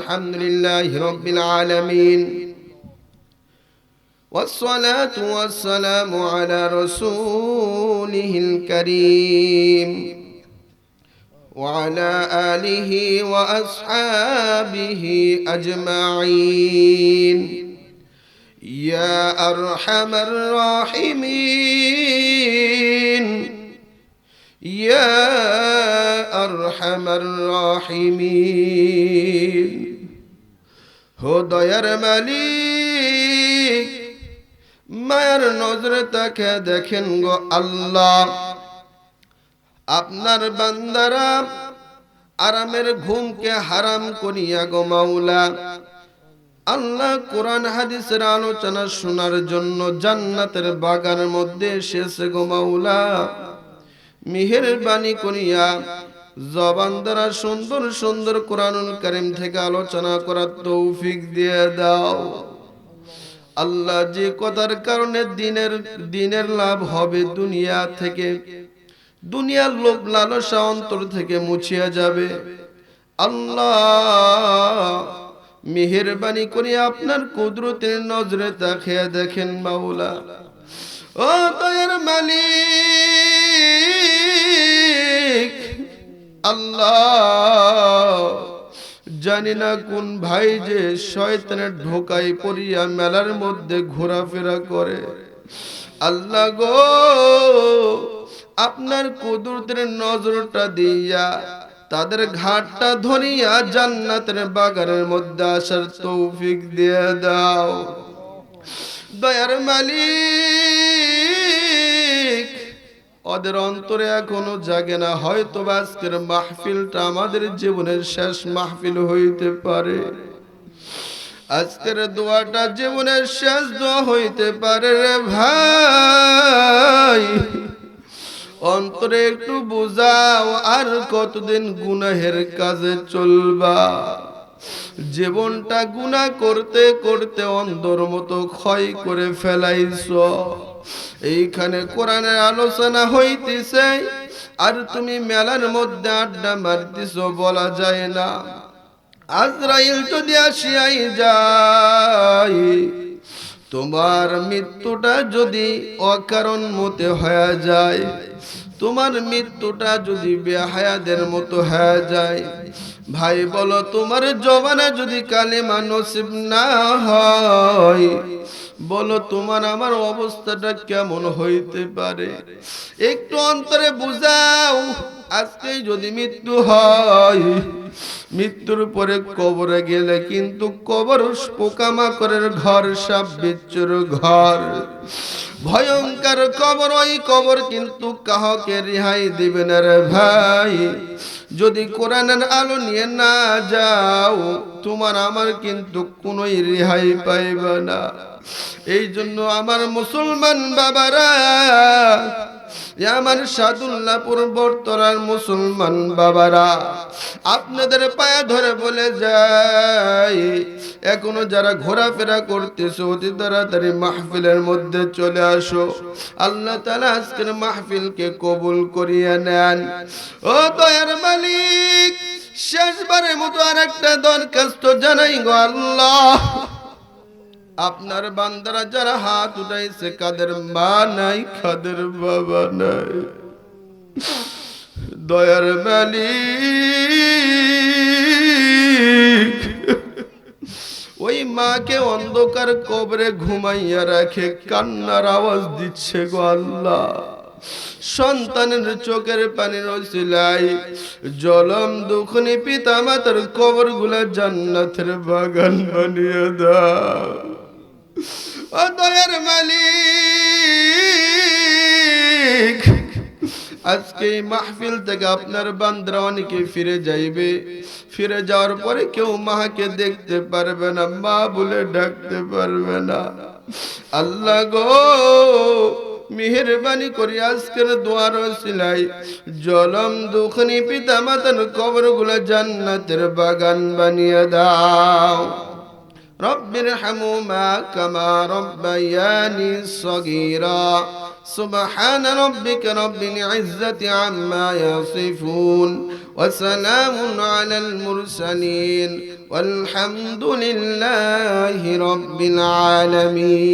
الحمد لله رب العالمين والصلاة والسلام على رسوله الكريم وعلى آله وأصحابه أجمعين يا أرحم الراحمين يا أرحم الراحمين हो दयार मालिक मायर नजरे ताके देखें गो अल्लाह আপনার বান্দারা আরামের ঘুমকে হারাম করিয়া গো মাওলা আল্লাহ কোরআন হাদিসের আলোচনা শোনার জন্য জান্নাতের বাগানের মধ্যে এসেছে গো মাওলা মেহেরবানি করিয়া জবান দ্বারা সুন্দর সুন্দর কোরআনুল কারীম থেকে আলোচনা করার তৌফিক দিয়ে দাও আল্লাহ যে কথার কারণে দিনের লাভ হবে দুনিয়া থেকে দুনিয়ার লোভ লালসা অন্তর থেকে মুছিয়া যাবে আল্লাহ মেহেরবানি করে আপনার কুদরতের নজরে তাকিয়ে দেখেন মাওলা ও দয়ার মালিক আল্লাহ জানি না কোন ভাই যে শয়তানের ধোঁকায় পড়িয়া মেলার মধ্যে ঘোরাফেরা করে আল্লাহ গো আপনার কুদরতের নজরটা দিয়া তাদের ঘাটটা ধরিয়া জান্নাতের বাগানের মধ্যে আসার তৌফিক দিয়ে দাও দয়ার মালিক ওদের অন্তরে এখনো জাগে না হয়তো আজকের মাহফিলটা আমাদের জীবনের শেষ মাহফিল হইতে পারে আজকের দোয়াটা জীবনের শেষ দোয়া হইতে পারে রে ভাই অন্তরে একটু বুঝাও আর কতদিন গুনাহের কাজে চলবা জীবনটা গুনাহ করতে করতে অন্ধর মতো ক্ষয় করে ফেলাইছো এইখানে কোরআনের আলোচনা হইতেছে আর তুমি মেলার মধ্যে আড্ডা মারতেছো বলা যায় না আজরাইল যদি আসিয়াই যায় তোমার মৃত্যুটা যদি অকারণ মতে হয়ে যায় তোমার মৃত্যুটা যদি বেহায়াদের মতো হয়ে যায় ভাই বলো তোমার জবানে যদি কালেমা নসিব না হয় বলো তোমার আমার অবস্থাটা কেমন হইতে পারে একটু অন্তরে বুঝাও আজকে যদি মৃত্যু হয় মৃত্যুর পরে কবরে গেলে কিন্তু কবর পোকামাকড়ের ঘর সাপ বিচ্ছুর ঘর ভয়ঙ্কর কবর ওই কবর কিন্তু কাহকে রেহাই দিবে না রে ভাই যদি কোরআনের আলো নিয়ে না যাও তোমার আমার কিন্তু কোনোই রেহাই পাইবে না এই জন্য আমার মুসলমান বাবারা আমার সাদুল্লাহপুর বর্তরার মুসলমান বাবারা আপনাদের পায়ে ধরে বলে যাই এখনো যারা ঘোরাফেরা করতেছো অতি তাড়াতাড়ি মাহফিলের মধ্যে চলে আসো আল্লাহ তাআলা আজকের মাহফিলকে কবুল করিয়ে নেন ও দয়ার মালিক শেষবারের মতো আরেকটা দরখাস্ত জানাই গো আল্লাহ আপনার বান্দারা যারা হাত উঠাইছে কাদের মা নাই কাদের বাবা নাই দয়ার মালিক ওই মাকে অন্ধকার কবরে ঘুমাইয়া রাখে কান্নার আওয়াজ দিচ্ছে গো আল্লাহ সন্তানের চোখের পানির ওসিলায় জলম দুখনি পিতা মাতার কবরগুলা জান্নাতের বাগান বানিয়ে দাও ও দয়ার মালিক আজকে এই মাহফিল থেকে আপনার বান্দারা অনেকে ফিরে যাইবে ফিরে যাওয়ার পরে কেউ মাকে দেখতে পারবে না মা বলে ডাকতে পারবে না আল্লাহ গো মেহেরবানি করে আজকের দোয়ার ওসিলায় জলম দুখনি পিতা মাতার কবরগুলো জান্নাতের বাগান বানিয়ে দাও رب ارحمهما كما ربياني صغيرا سبحان ربك رب العزة عما يصفون وسلام على المرسلين والحمد لله رب العالمين।